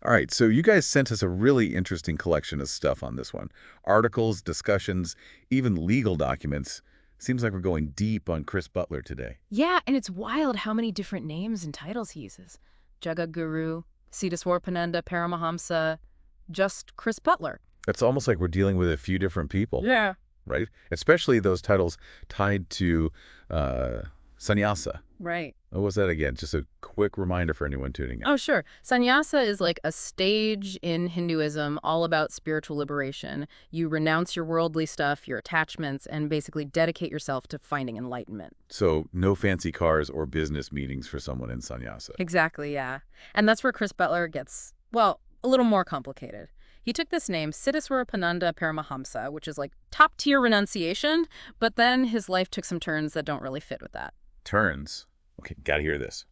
All right, so you guys sent us a really interesting collection of stuff on this one. Articles, discussions, even legal documents. Seems like we're going deep on Chris Butler today. Yeah, and it's wild how many different names and titles he uses. Jagadguru, Siddhaswarupananda, Paramahamsa, just Chris Butler. It's almost like we're dealing with a few different people, Yeah. right? Especially those titles tied to sannyasa. Right. What was that again? Just a quick reminder for anyone tuning in. Oh, sure. Sannyasa is like a stage in Hinduism all about spiritual liberation. You renounce your worldly stuff, your attachments, and basically dedicate yourself to finding enlightenment. So no fancy cars or business meetings for someone in sannyasa. Exactly, yeah. And that's where Chris Butler gets, well, a little more complicated. He took this name, Siddhaswarupananda Paramahamsa, which is like top-tier renunciation, but then his life took some turns that don't really fit with that. Turns. Okay, gotta hear this.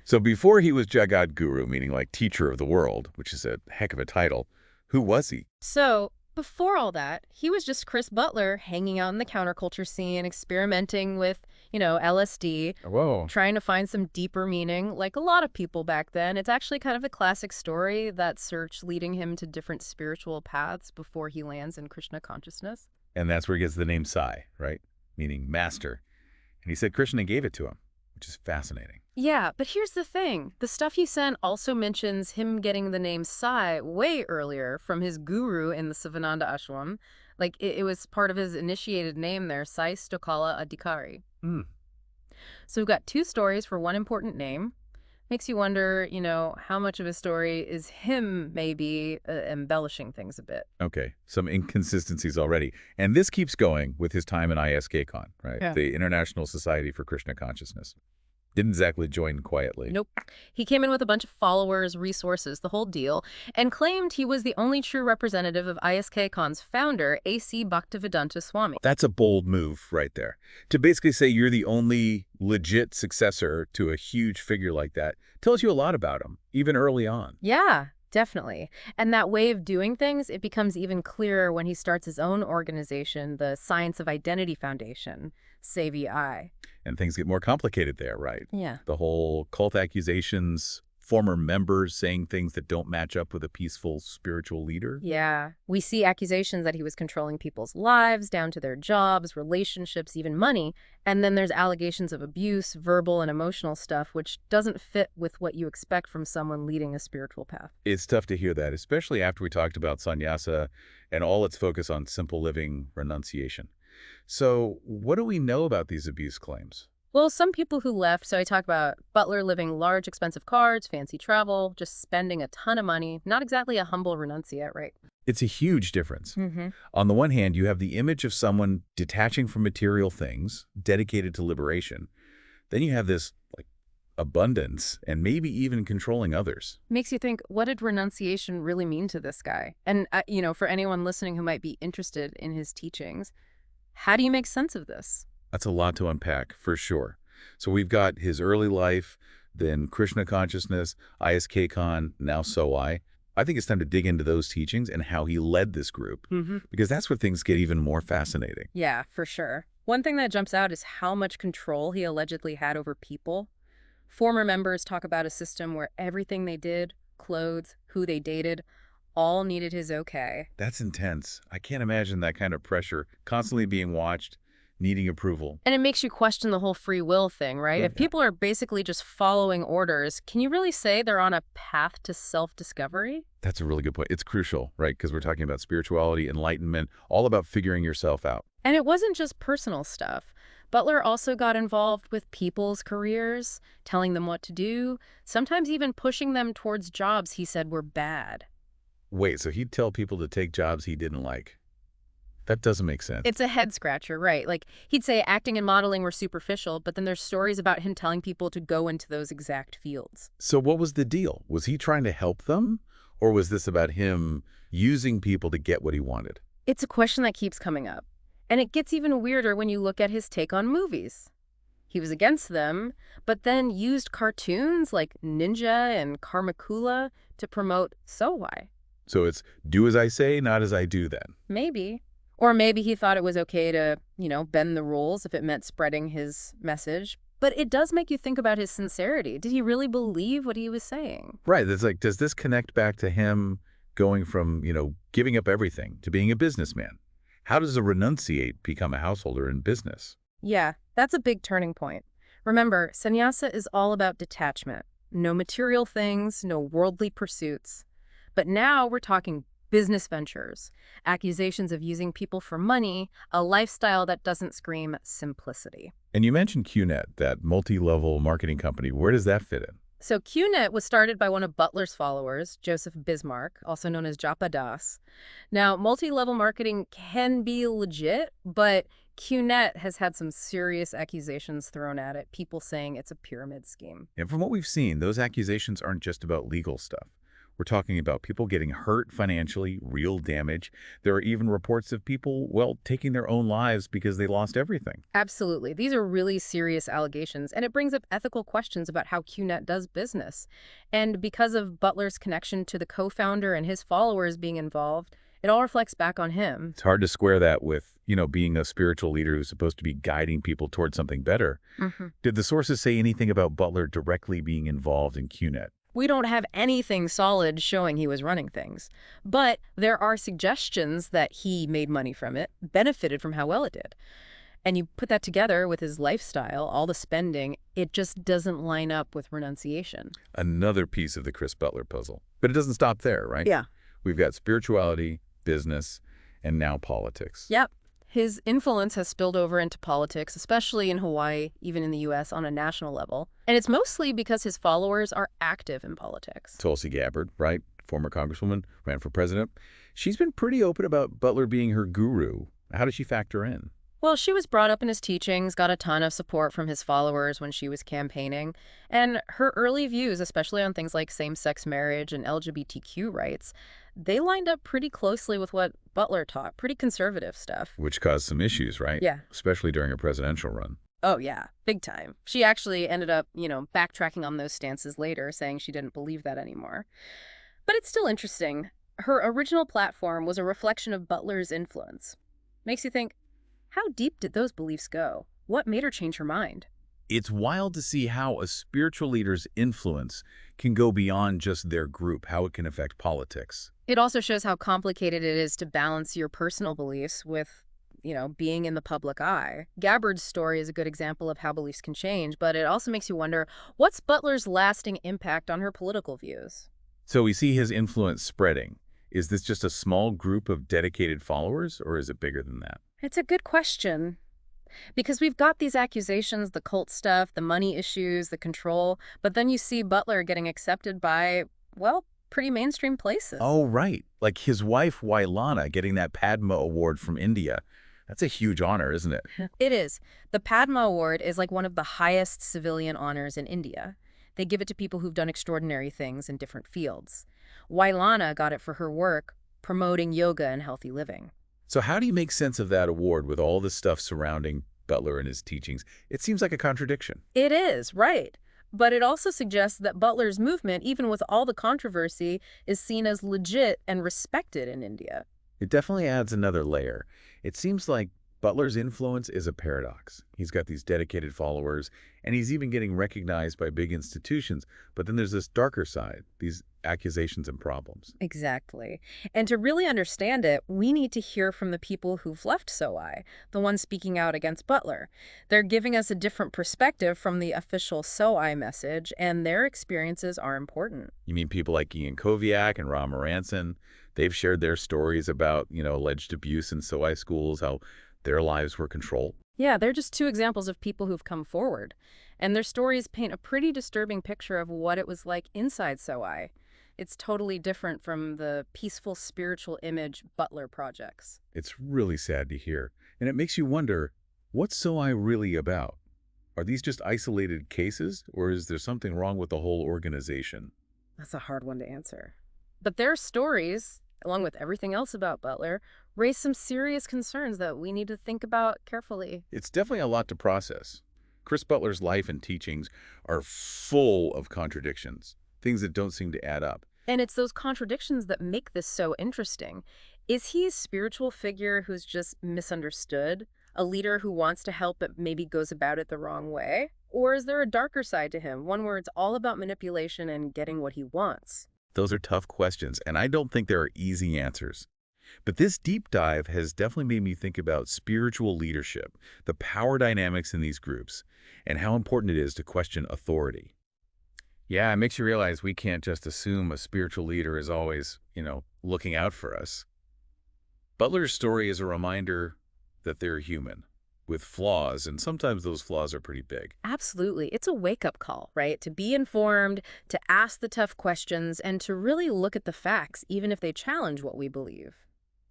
So before he was Jagadguru, meaning like teacher of the world, which is a heck of a title, who was he? So, before all that, he was just Chris Butler hanging out in the counterculture scene, experimenting with, LSD, Whoa. trying to find some deeper meaning, like a lot of people back then. It's actually kind of a classic story, that search leading him to different spiritual paths before he lands in Krishna consciousness. And that's where he gets the name Sai, right? Meaning master. And he said Krishna gave it to him, which is fascinating. Yeah, but here's the thing. The stuff he sent also mentions him getting the name Sai way earlier from his guru in the Sivananda ashram. Like, it was part of his initiated name there, Sai Stokala Adhikari. Hmm. So we've got two stories for one important name. Makes you wonder, how much of a story is him maybe embellishing things a bit. Okay, some inconsistencies already. And this keeps going with his time in ISKCon, right? Yeah. The International Society for Krishna Consciousness. Didn't exactly join quietly. Nope. He came in with a bunch of followers, resources, the whole deal, and claimed he was the only true representative of ISKCon's founder, A.C. Bhaktivedanta Swami. That's a bold move right there. To basically say you're the only legit successor to a huge figure like that tells you a lot about him, even early on. Yeah, definitely. And that way of doing things, it becomes even clearer when he starts his own organization, the Science of Identity Foundation, SAVI. And things get more complicated there, right? Yeah. The whole cult accusations, former members saying things that don't match up with a peaceful spiritual leader. Yeah. We see accusations that he was controlling people's lives, down to their jobs, relationships, even money. And then there's allegations of abuse, verbal and emotional stuff, which doesn't fit with what you expect from someone leading a spiritual path. It's tough to hear that, especially after we talked about sannyasa and all its focus on simple living renunciation. So what do we know about these abuse claims? Well, some people who left, so I talk about Butler living large, expensive cars, fancy travel, just spending a ton of money, not exactly a humble renunciate, right? It's a huge difference. Mm-hmm. On the one hand, you have the image of someone detaching from material things, dedicated to liberation. Then you have this abundance and maybe even controlling others. Makes you think, what did renunciation really mean to this guy? And, for anyone listening who might be interested in his teachings, how do you make sense of this? That's a lot to unpack, for sure. So we've got his early life, then Krishna consciousness, ISKCon, now SOI. I think it's time to dig into those teachings and how he led this group, because that's where things get even more fascinating. Yeah, for sure. One thing that jumps out is how much control he allegedly had over people. Former members talk about a system where everything they did, clothes, who they dated, all needed his okay. That's intense. I can't imagine that kind of pressure, constantly being watched, needing approval. And it makes you question the whole free will thing, right? Yeah. If people are basically just following orders, can you really say they're on a path to self-discovery? That's a really good point. It's crucial, right? Because we're talking about spirituality, enlightenment, all about figuring yourself out. And it wasn't just personal stuff. Butler also got involved with people's careers, telling them what to do, sometimes even pushing them towards jobs he said were bad. Wait, so he'd tell people to take jobs he didn't like. That doesn't make sense. It's a head scratcher, right? Like, he'd say acting and modeling were superficial, but then there's stories about him telling people to go into those exact fields. So what was the deal? Was he trying to help them? Or was this about him using people to get what he wanted? It's a question that keeps coming up. And it gets even weirder when you look at his take on movies. He was against them, but then used cartoons like Ninja and Karmakula to promote SOI. So it's do as I say, not as I do then. Maybe. Or maybe he thought it was okay to, bend the rules if it meant spreading his message. But it does make you think about his sincerity. Did he really believe what he was saying? Right. It's like, does this connect back to him going from, giving up everything to being a businessman? How does a renunciate become a householder in business? Yeah, that's a big turning point. Remember, sannyasa is all about detachment. No material things, no worldly pursuits. But now we're talking business ventures, accusations of using people for money, a lifestyle that doesn't scream simplicity. And you mentioned QNet, that multi-level marketing company. Where does that fit in? So QNet was started by one of Butler's followers, Joseph Bismark, also known as Japa Das. Now, multi-level marketing can be legit, but QNet has had some serious accusations thrown at it, people saying it's a pyramid scheme. And from what we've seen, those accusations aren't just about legal stuff. We're talking about people getting hurt financially, real damage. There are even reports of people, taking their own lives because they lost everything. Absolutely. These are really serious allegations, and it brings up ethical questions about how QNet does business. And because of Butler's connection to the co-founder and his followers being involved, it all reflects back on him. It's hard to square that with, being a spiritual leader who's supposed to be guiding people towards something better. Did the sources say anything about Butler directly being involved in QNet? We don't have anything solid showing he was running things, but there are suggestions that he made money from it, benefited from how well it did. And you put that together with his lifestyle, all the spending, it just doesn't line up with renunciation. Another piece of the Chris Butler puzzle. But it doesn't stop there, right? Yeah. We've got spirituality, business, and now politics. Yep. His influence has spilled over into politics, especially in Hawaii, even in the U.S. on a national level. And it's mostly because his followers are active in politics. Tulsi Gabbard, right? Former congresswoman, ran for president. She's been pretty open about Butler being her guru. How does she factor in? Well, she was brought up in his teachings, got a ton of support from his followers when she was campaigning, and her early views, especially on things like same-sex marriage and LGBTQ rights, they lined up pretty closely with what Butler taught, pretty conservative stuff. Which caused some issues, right? Yeah. Especially during her presidential run. Oh, yeah, big time. She actually ended up, backtracking on those stances later, saying she didn't believe that anymore. But it's still interesting. Her original platform was a reflection of Butler's influence. Makes you think, how deep did those beliefs go? What made her change her mind? It's wild to see how a spiritual leader's influence can go beyond just their group, how it can affect politics. It also shows how complicated it is to balance your personal beliefs with, being in the public eye. Gabbard's story is a good example of how beliefs can change, but it also makes you wonder, what's Butler's lasting impact on her political views? So we see his influence spreading. Is this just a small group of dedicated followers, or is it bigger than that? It's a good question. Because we've got these accusations, the cult stuff, the money issues, the control, but then you see Butler getting accepted by, pretty mainstream places. Oh, right. Like his wife, Wailana, getting that Padma Award from India. That's a huge honor, isn't it? It is. The Padma Award is like one of the highest civilian honors in India. They give it to people who've done extraordinary things in different fields. Wailana got it for her work promoting yoga and healthy living. So how do you make sense of that award with all the stuff surrounding Butler and his teachings? It seems like a contradiction. It is, right. But it also suggests that Butler's movement, even with all the controversy, is seen as legit and respected in India. It definitely adds another layer. It seems like Butler's influence is a paradox. He's got these dedicated followers, and he's even getting recognized by big institutions. But then there's this darker side, these accusations and problems. Exactly. And to really understand it, we need to hear from the people who've left SOI, the ones speaking out against Butler. They're giving us a different perspective from the official SOI message, and their experiences are important. You mean people like Ian Koviak and Ranson? They've shared their stories about, alleged abuse in SOI schools, how their lives were controlled. Yeah, they're just two examples of people who've come forward. And their stories paint a pretty disturbing picture of what it was like inside SOI. It's totally different from the peaceful spiritual image Butler projects. It's really sad to hear. And it makes you wonder, what's SOI really about? Are these just isolated cases, or is there something wrong with the whole organization? That's a hard one to answer. But their stories, along with everything else about Butler, raise some serious concerns that we need to think about carefully. It's definitely a lot to process. Chris Butler's life and teachings are full of contradictions, things that don't seem to add up. And it's those contradictions that make this so interesting. Is he a spiritual figure who's just misunderstood? A leader who wants to help but maybe goes about it the wrong way? Or is there a darker side to him, one where it's all about manipulation and getting what he wants? Those are tough questions, and I don't think there are easy answers. But this deep dive has definitely made me think about spiritual leadership, the power dynamics in these groups, and how important it is to question authority. Yeah, it makes you realize we can't just assume a spiritual leader is always, looking out for us. Butler's story is a reminder that they're human, with flaws, and sometimes those flaws are pretty big. Absolutely. It's a wake-up call, right? To be informed, to ask the tough questions, and to really look at the facts, even if they challenge what we believe.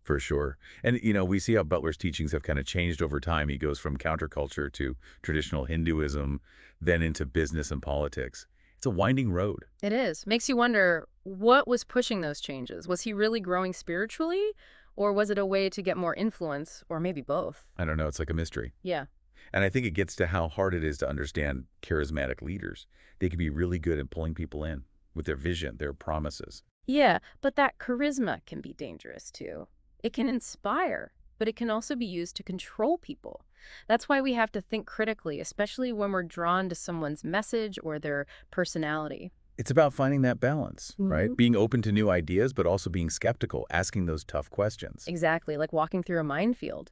For sure. And, we see how Butler's teachings have kind of changed over time. He goes from counterculture to traditional Hinduism, then into business and politics. It's a winding road. It is. Makes you wonder, what was pushing those changes? Was he really growing spiritually? Or was it a way to get more influence? Or maybe both? I don't know. It's like a mystery. Yeah. And I think it gets to how hard it is to understand charismatic leaders. They can be really good at pulling people in with their vision, their promises. Yeah, but that charisma can be dangerous too. It can inspire, but it can also be used to control people. That's why we have to think critically, especially when we're drawn to someone's message or their personality. It's about finding that balance, right? Mhm. Being open to new ideas, but also being skeptical, asking those tough questions. Exactly, like walking through a minefield.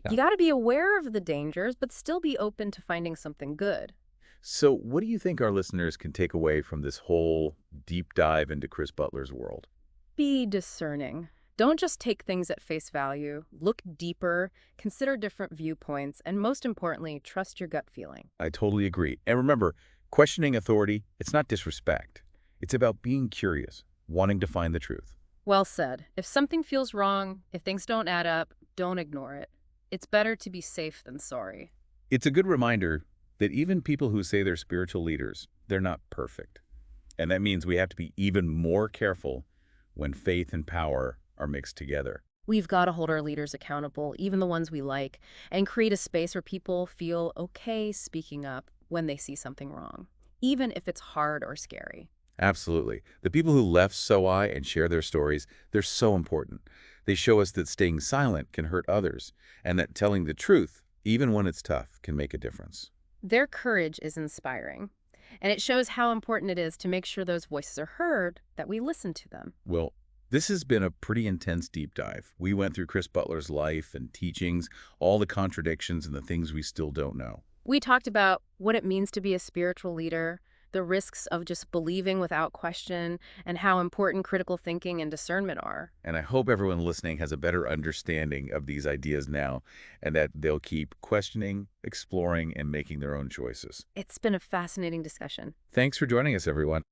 Yeah. You got to be aware of the dangers, but still be open to finding something good. So what do you think our listeners can take away from this whole deep dive into Chris Butler's world? Be discerning. Don't just take things at face value. Look deeper, consider different viewpoints, and most importantly, trust your gut feeling. I totally agree. And remember, questioning authority, it's not disrespect. It's about being curious, wanting to find the truth. Well said. If something feels wrong, if things don't add up, don't ignore it. It's better to be safe than sorry. It's a good reminder that even people who say they're spiritual leaders, they're not perfect. And that means we have to be even more careful when faith and power are mixed together. We've got to hold our leaders accountable, even the ones we like, and create a space where people feel okay speaking up when they see something wrong, even if it's hard or scary. Absolutely. The people who left SOI and share their stories, they're so important. They show us that staying silent can hurt others, and that telling the truth, even when it's tough, can make a difference. Their courage is inspiring, and it shows how important it is to make sure those voices are heard, that we listen to them. Well, this has been a pretty intense deep dive. We went through Chris Butler's life and teachings, all the contradictions and the things we still don't know. We talked about what it means to be a spiritual leader, the risks of just believing without question, and how important critical thinking and discernment are. And I hope everyone listening has a better understanding of these ideas now, and that they'll keep questioning, exploring, and making their own choices. It's been a fascinating discussion. Thanks for joining us, everyone.